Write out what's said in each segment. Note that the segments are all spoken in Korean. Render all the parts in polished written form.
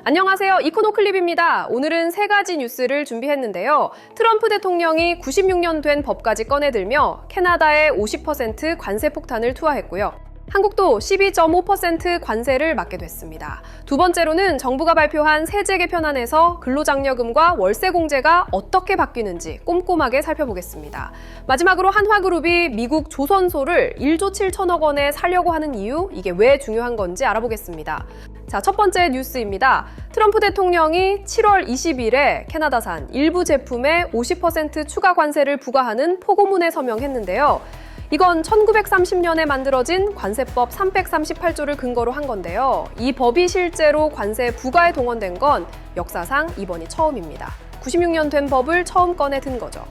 안녕하세요. 이코노클립입니다. 오늘은 세 가지 뉴스를 준비했는데요. 트럼프 대통령이 96년 된 법까지 꺼내들며 캐나다에 50% 관세 폭탄을 투하했고요. 한국도 12.5% 관세를 맞게 됐습니다. 두 번째로는 정부가 발표한 세제 개편안에서 근로장려금과 월세 공제가 어떻게 바뀌는지 꼼꼼하게 살펴보겠습니다. 마지막으로 한화그룹이 미국 조선소를 1조 7천억 원에 사려고 하는 이유, 이게 왜 중요한 건지 알아보겠습니다. 자, 첫 번째 뉴스입니다. 트럼프 대통령이 7월 20일에 캐나다산 일부 제품에 50% 추가 관세를 부과하는 포고문에 서명했는데요. 이건 1930년에 만들어진 관세법 338조를 근거로 한 건데요. 이 법이 실제로 관세 부과에 동원된 건 역사상 이번이 처음입니다. 96년 된 법을 처음 꺼내 든 거죠.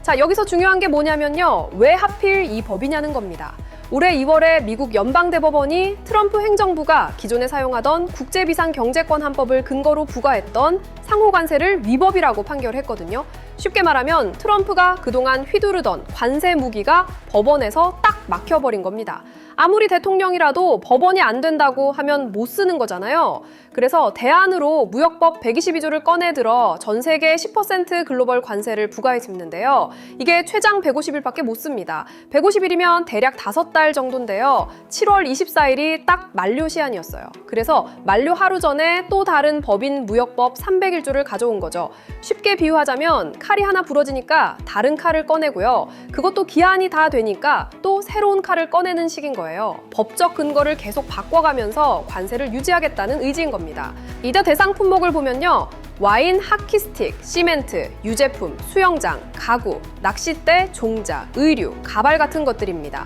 자, 여기서 중요한 게 뭐냐면요. 왜 하필 이 법이냐는 겁니다. 올해 2월에 미국 연방대법원이 트럼프 행정부가 기존에 사용하던 국제비상경제권 한법을 근거로 부과했던 상호관세를 위법이라고 판결했거든요. 쉽게 말하면 트럼프가 그동안 휘두르던 관세 무기가 법원에서 딱 막혀버린 겁니다. 아무리 대통령이라도 법원이 안 된다고 하면 못 쓰는 거잖아요. 그래서 대안으로 무역법 122조를 꺼내들어 전 세계 10% 글로벌 관세를 부과해집는데요. 이게 최장 150일밖에 못 씁니다. 150일이면 대략 5달 정도인데요. 7월 24일이 딱 만료 시한이었어요. 그래서 만료 하루 전에 또 다른 법인 무역법 301조를 가져온 거죠. 쉽게 비유하자면 칼이 하나 부러지니까 다른 칼을 꺼내고요. 그것도 기한이 다 되니까 또 새로운 칼을 꺼내는 식인 거예요. 법적 근거를 계속 바꿔가면서 관세를 유지하겠다는 의지인 겁니다. 이자 대상 품목을 보면요. 와인, 하키스틱, 시멘트, 유제품, 수영장, 가구, 낚싯대, 종자, 의류, 가발 같은 것들입니다.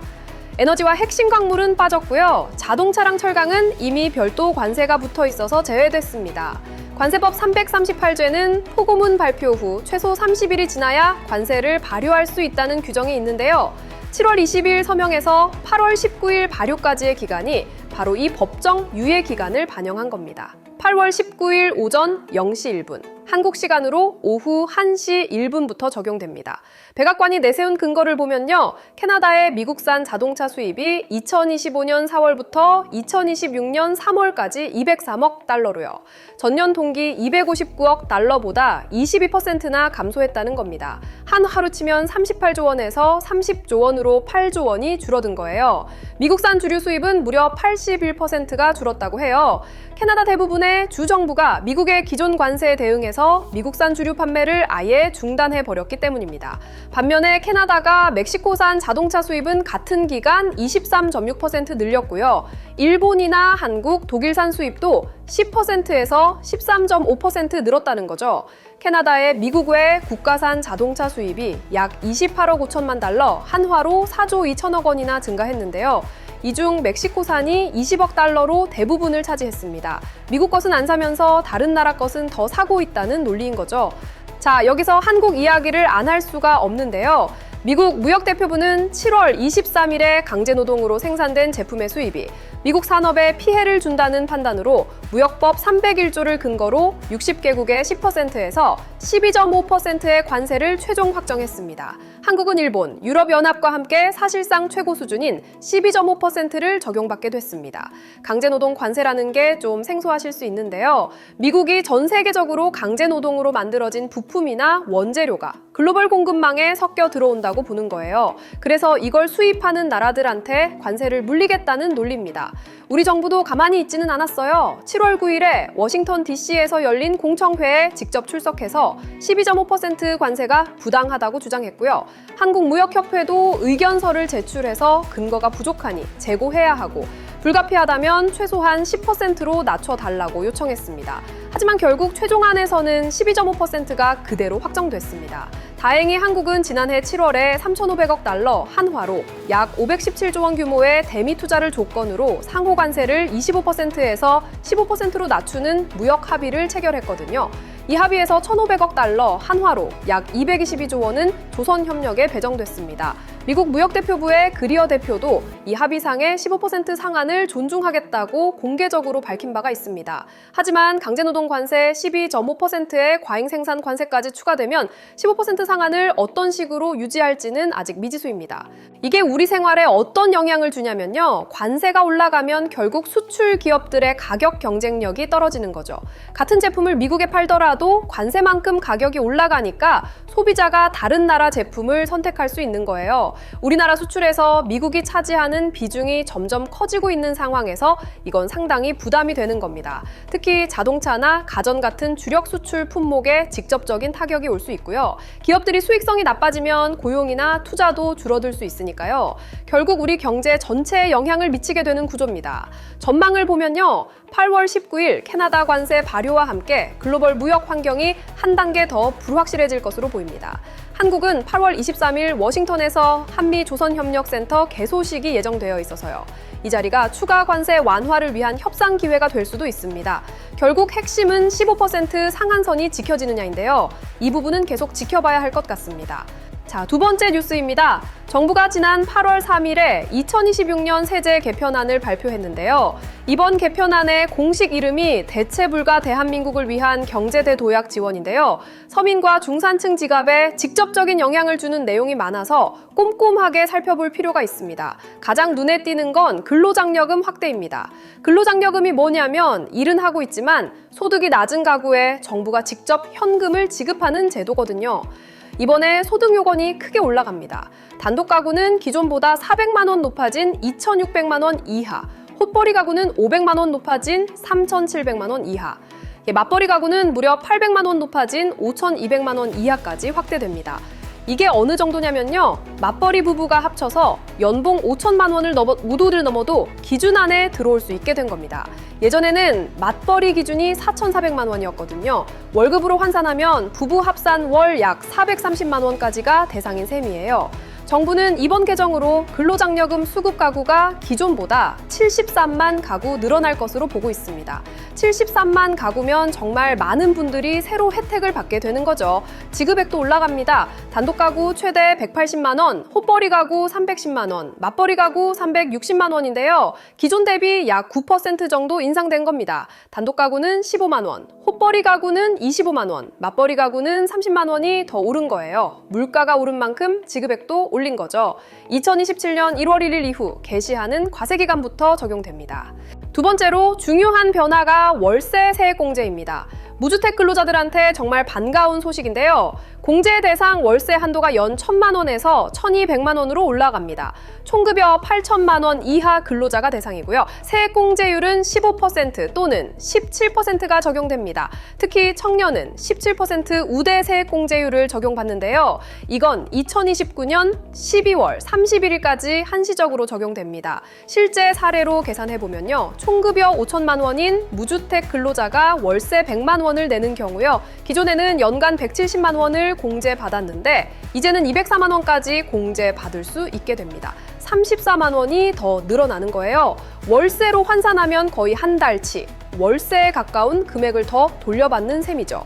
에너지와 핵심 광물은 빠졌고요. 자동차랑 철강은 이미 별도 관세가 붙어 있어서 제외됐습니다. 관세법 338조에는 포고문 발표 후 최소 30일이 지나야 관세를 발효할 수 있다는 규정이 있는데요. 7월 20일 서명에서 8월 19일 발효까지의 기간이 바로 이 법정 유예 기간을 반영한 겁니다. 8월 19일 오전 0시 1분, 한국 시간으로 오후 1시 1분부터 적용됩니다. 백악관이 내세운 근거를 보면요. 캐나다의 미국산 자동차 수입이 2025년 4월부터 2026년 3월까지 203억 달러로요. 전년 동기 259억 달러보다 22%나 감소했다는 겁니다. 한 하루 치면 38조 원에서 30조 원으로 8조 원이 줄어든 거예요. 미국산 주류 수입은 무려 81%가 줄었다고 해요. 캐나다 대부분의 주정부가 미국의 기존 관세에 대응해서 미국산 주류 판매를 아예 중단해버렸기 때문입니다. 반면에 캐나다가 멕시코산 자동차 수입은 같은 기간 23.6% 늘렸고요. 일본이나 한국, 독일산 수입도 10%에서 13.5% 늘었다는 거죠. 캐나다의 미국 외 국가산 자동차 수입이 약 28억 5천만 달러, 한화로 4조 2천억 원이나 증가했는데요. 이 중 멕시코산이 20억 달러로 대부분을 차지했습니다. 미국 것은 안 사면서 다른 나라 것은 더 사고 있다는 논리인 거죠. 자, 여기서 한국 이야기를 안 할 수가 없는데요. 미국 무역대표부는 7월 23일에 강제노동으로 생산된 제품의 수입이 미국 산업에 피해를 준다는 판단으로 무역법 301조를 근거로 60개국의 10%에서 12.5%의 관세를 최종 확정했습니다. 한국은 일본, 유럽연합과 함께 사실상 최고 수준인 12.5%를 적용받게 됐습니다. 강제노동 관세라는 게 좀 생소하실 수 있는데요. 미국이 전 세계적으로 강제노동으로 만들어진 부품이나 원재료가 글로벌 공급망에 섞여 들어온다고 보는 거예요. 그래서 이걸 수입하는 나라들한테 관세를 물리겠다는 논리입니다. 우리 정부도 가만히 있지는 않았어요. 7월 9일에 워싱턴 DC에서 열린 공청회에 직접 출석해서 12.5% 관세가 부당하다고 주장했고요. 한국무역협회도 의견서를 제출해서 근거가 부족하니 재고해야 하고 불가피하다면 최소한 10%로 낮춰달라고 요청했습니다. 하지만 결국 최종안에서는 12.5%가 그대로 확정됐습니다. 다행히 한국은 지난해 7월에 3,500억 달러 한화로 약 517조 원 규모의 대미 투자를 조건으로 상호 관세를 25%에서 15%로 낮추는 무역 합의를 체결했거든요. 이 합의에서 1,500억 달러 한화로 약 222조 원은 조선협력에 배정됐습니다. 미국 무역대표부의 그리어 대표도 이 합의상의 15% 상한을 존중하겠다고 공개적으로 밝힌 바가 있습니다. 하지만 강제노동 관세 12.5%의 과잉생산 관세까지 추가되면 15% 상한을 어떤 식으로 유지할지는 아직 미지수입니다. 이게 우리 생활에 어떤 영향을 주냐면요. 관세가 올라가면 결국 수출 기업들의 가격 경쟁력이 떨어지는 거죠. 같은 제품을 미국에 팔더라도 관세만큼 가격이 올라가니까 소비자가 다른 나라 제품을 선택할 수 있는 거예요. 우리나라 수출에서 미국이 차지하는 비중이 점점 커지고 있는 상황에서 이건 상당히 부담이 되는 겁니다. 특히 자동차나 가전 같은 주력 수출 품목에 직접적인 타격이 올 수 있고요. 기업들이 수익성이 나빠지면 고용이나 투자도 줄어들 수 있으니까요. 결국 우리 경제 전체에 영향을 미치게 되는 구조입니다. 전망을 보면요. 8월 19일 캐나다 관세 발효와 함께 글로벌 무역 환경이 한 단계 더 불확실해질 것으로 보입니다. 한국은 8월 23일 워싱턴에서 한미조선협력센터 개소식이 예정되어 있어서요. 이 자리가 추가 관세 완화를 위한 협상 기회가 될 수도 있습니다. 결국 핵심은 15% 상한선이 지켜지느냐인데요. 이 부분은 계속 지켜봐야 할 것 같습니다. 자, 두 번째 뉴스입니다. 정부가 지난 8월 3일에 2026년 세제 개편안을 발표했는데요. 이번 개편안의 공식 이름이 대체불가 대한민국을 위한 경제대도약 지원인데요. 서민과 중산층 지갑에 직접적인 영향을 주는 내용이 많아서 꼼꼼하게 살펴볼 필요가 있습니다. 가장 눈에 띄는 건 근로장려금 확대입니다. 근로장려금이 뭐냐면 일은 하고 있지만 소득이 낮은 가구에 정부가 직접 현금을 지급하는 제도거든요. 이번에 소득 요건이 크게 올라갑니다. 단독 가구는 기존보다 400만 원 높아진 2,600만 원 이하, 헛벌이 가구는 500만 원 높아진 3,700만 원 이하, 맞벌이 가구는 무려 800만 원 높아진 5,200만 원 이하까지 확대됩니다. 이게 어느 정도냐면요. 맞벌이 부부가 합쳐서 연봉 5천만 원을 우도를 넘어도 기준 안에 들어올 수 있게 된 겁니다. 예전에는 맞벌이 기준이 4,400만 원이었거든요. 월급으로 환산하면 부부 합산 월 약 430만 원까지가 대상인 셈이에요. 정부는 이번 개정으로 근로장려금 수급 가구가 기존보다 73만 가구 늘어날 것으로 보고 있습니다. 73만 가구면 정말 많은 분들이 새로 혜택을 받게 되는 거죠. 지급액도 올라갑니다. 단독 가구 최대 180만 원, 헛벌이 가구 310만 원, 맞벌이 가구 360만 원인데요. 기존 대비 약 9% 정도 인상된 겁니다. 단독 가구는 15만 원, 헛벌이 가구는 25만 원, 맞벌이 가구는 30만 원이 더 오른 거예요. 물가가 오른 만큼 지급액도 올린 거죠. 2027년 1월 1일 이후 개시하는 과세 기간부터 적용됩니다. 두 번째로 중요한 변화가 월세 세액공제입니다. 무주택 근로자들한테 정말 반가운 소식인데요. 공제 대상 월세 한도가 연 1,000만 원에서 1,200만 원으로 올라갑니다. 총급여 8천만 원 이하 근로자가 대상이고요. 세액공제율은 15% 또는 17%가 적용됩니다. 특히 청년은 17% 우대 세액공제율을 적용받는데요. 이건 2029년 12월 31일까지 한시적으로 적용됩니다. 실제 사례로 계산해보면요. 총급여 5천만 원인 무주택 근로자가 월세 100만 원을 내는 경우요. 기존에는 연간 170만 원을 공제받았는데 이제는 204만 원까지 공제받을 수 있게 됩니다. 34만 원이 더 늘어나는 거예요. 월세로 환산하면 거의 한 달치, 월세에 가까운 금액을 더 돌려받는 셈이죠.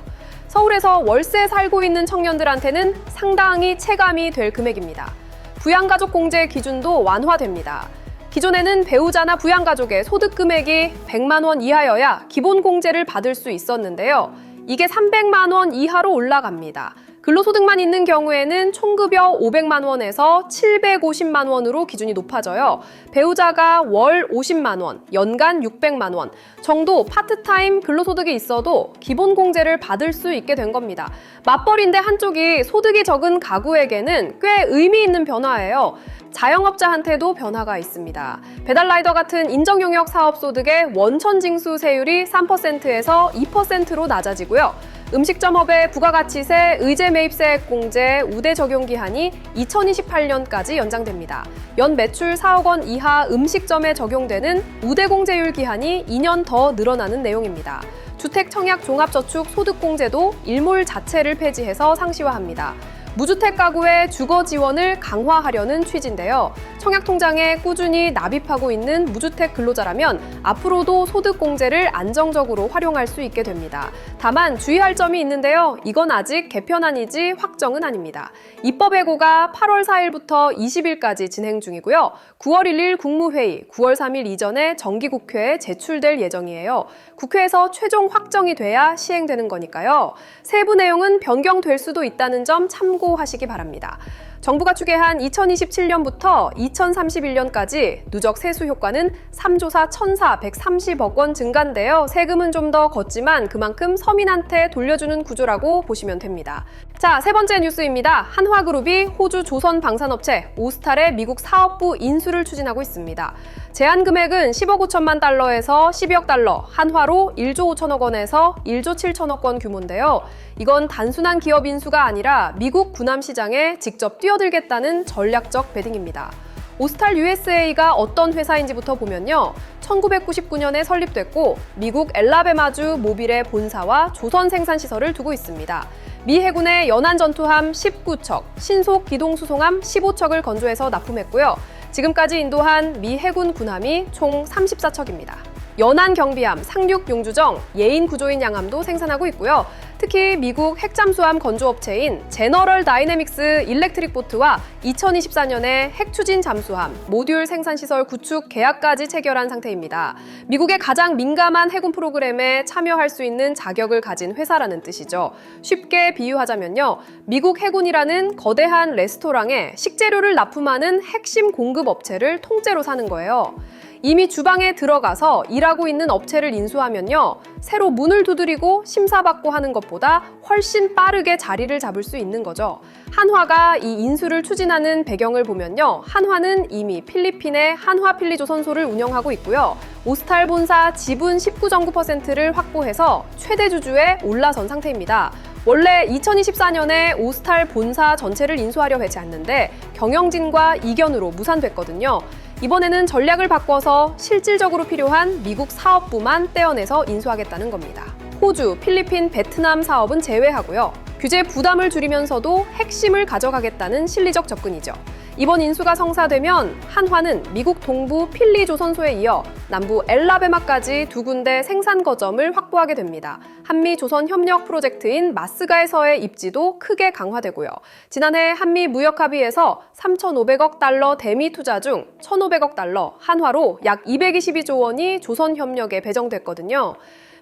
서울에서 월세 살고 있는 청년들한테는 상당히 체감이 될 금액입니다. 부양가족 공제 기준도 완화됩니다. 기존에는 배우자나 부양가족의 소득 금액이 100만 원 이하여야 기본 공제를 받을 수 있었는데요. 이게 300만 원 이하로 올라갑니다. 근로소득만 있는 경우에는 총급여 500만 원에서 750만 원으로 기준이 높아져요. 배우자가 월 50만 원, 연간 600만 원 정도 파트타임 근로소득이 있어도 기본 공제를 받을 수 있게 된 겁니다. 맞벌이인데 한쪽이 소득이 적은 가구에게는 꽤 의미 있는 변화예요. 자영업자한테도 변화가 있습니다. 배달라이더 같은 인정용역 사업소득의 원천징수세율이 3%에서 2%로 낮아지고요. 음식점업의 부가가치세, 의제매입세액공제, 우대 적용 기한이 2028년까지 연장됩니다. 연 매출 4억 원 이하 음식점에 적용되는 우대공제율 기한이 2년 더 늘어나는 내용입니다. 주택청약 종합저축 소득공제도 일몰 자체를 폐지해서 상시화합니다. 무주택 가구의 주거 지원을 강화하려는 취지인데요. 청약통장에 꾸준히 납입하고 있는 무주택 근로자라면 앞으로도 소득공제를 안정적으로 활용할 수 있게 됩니다. 다만 주의할 점이 있는데요. 이건 아직 개편안이지 확정은 아닙니다. 입법 예고가 8월 4일부터 20일까지 진행 중이고요. 9월 1일 국무회의, 9월 3일 이전에 정기국회에 제출될 예정이에요. 국회에서 최종 확정이 돼야 시행되는 거니까요. 세부 내용은 변경될 수도 있다는 점 참고하시기 바랍니다. 정부가 추계한 2027년부터 2031년까지 누적 세수 효과는 3조사 1,430억 원 증가인데요. 세금은 좀 더 걷지만 그만큼 서민한테 돌려주는 구조라고 보시면 됩니다. 자, 세 번째 뉴스입니다. 한화그룹이 호주 조선 방산업체 오스탈의 미국 사업부 인수를 추진하고 있습니다. 제한 금액은 10억 5천만 달러에서 12억 달러, 한화로 1조 5천억 원에서 1조 7천억 원 규모인데요. 이건 단순한 기업 인수가 아니라 미국 군함 시장에 직접 뛰어들겠다는 전략적 베팅입니다. 오스탈 USA가 어떤 회사인지부터 보면요. 1999년에 설립됐고 미국 엘라베마주 모빌의 본사와 조선 생산시설을 두고 있습니다. 미 해군의 연안 전투함 19척, 신속 기동 수송함 15척을 건조해서 납품했고요. 지금까지 인도한 미 해군 군함이 총 34척입니다. 연안 경비함, 상륙 용주정, 예인 구조인 양함도 생산하고 있고요. 특히 미국 핵잠수함 건조업체인 제너럴 다이내믹스 일렉트릭 보트와 2024년에 핵추진 잠수함, 모듈 생산시설 구축 계약까지 체결한 상태입니다. 미국의 가장 민감한 해군 프로그램에 참여할 수 있는 자격을 가진 회사라는 뜻이죠. 쉽게 비유하자면요. 미국 해군이라는 거대한 레스토랑에 식재료를 납품하는 핵심 공급 업체를 통째로 사는 거예요. 이미 주방에 들어가서 일하고 있는 업체를 인수하면요. 새로 문을 두드리고 심사받고 하는 것보다 훨씬 빠르게 자리를 잡을 수 있는 거죠. 한화가 이 인수를 추진하는 배경을 보면요. 한화는 이미 필리핀의 한화필리조선소를 운영하고 있고요. 오스탈 본사 지분 19.9%를 확보해서 최대 주주에 올라선 상태입니다. 원래 2024년에 오스탈 본사 전체를 인수하려 하지 않는데 경영진과 이견으로 무산됐거든요. 이번에는 전략을 바꿔서 실질적으로 필요한 미국 사업부만 떼어내서 인수하겠다는 겁니다. 호주, 필리핀, 베트남 사업은 제외하고요. 규제 부담을 줄이면서도 핵심을 가져가겠다는 실리적 접근이죠. 이번 인수가 성사되면 한화는 미국 동부 필리조선소에 이어 남부 엘라베마까지 두 군데 생산 거점을 확보하게 됩니다. 한미 조선 협력 프로젝트인 마스가에서의 입지도 크게 강화되고요. 지난해 한미 무역 합의에서 3,500억 달러 대미 투자 중 1,500억 달러, 한화로 약 222조 원이 조선 협력에 배정됐거든요.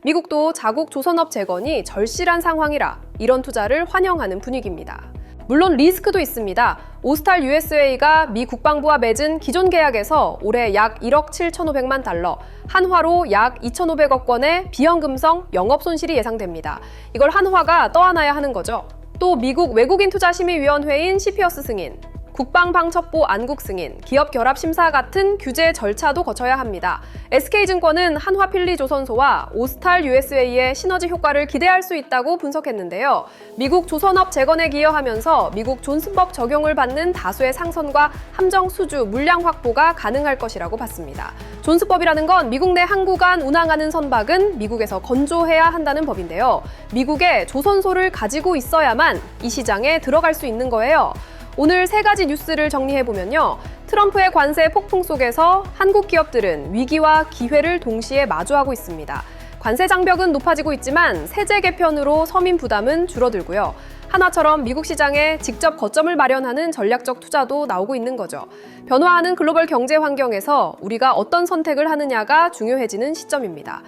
미국도 자국 조선업 재건이 절실한 상황이라 이런 투자를 환영하는 분위기입니다. 물론 리스크도 있습니다. 오스탈 USA가 미 국방부와 맺은 기존 계약에서 올해 약 1억 7,500만 달러, 한화로 약 2,500억 원의 비현금성 영업 손실이 예상됩니다. 이걸 한화가 떠안아야 하는 거죠. 또 미국 외국인투자심의위원회인 CFIUS 승인, 국방방첩부 안국 승인, 기업 결합 심사 같은 규제 절차도 거쳐야 합니다. SK증권은 한화필리조선소와 오스탈 USA의 시너지 효과를 기대할 수 있다고 분석했는데요. 미국 조선업 재건에 기여하면서 미국 존슨법 적용을 받는 다수의 상선과 함정 수주, 물량 확보가 가능할 것이라고 봤습니다. 존슨법이라는 건 미국 내 항구간 운항하는 선박은 미국에서 건조해야 한다는 법인데요. 미국에 조선소를 가지고 있어야만 이 시장에 들어갈 수 있는 거예요. 오늘 세 가지 뉴스를 정리해보면요. 트럼프의 관세 폭풍 속에서 한국 기업들은 위기와 기회를 동시에 마주하고 있습니다. 관세 장벽은 높아지고 있지만 세제 개편으로 서민 부담은 줄어들고요. 한화처럼 미국 시장에 직접 거점을 마련하는 전략적 투자도 나오고 있는 거죠. 변화하는 글로벌 경제 환경에서 우리가 어떤 선택을 하느냐가 중요해지는 시점입니다.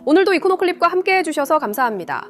오늘도 이코노클립과 함께 해주셔서 감사합니다.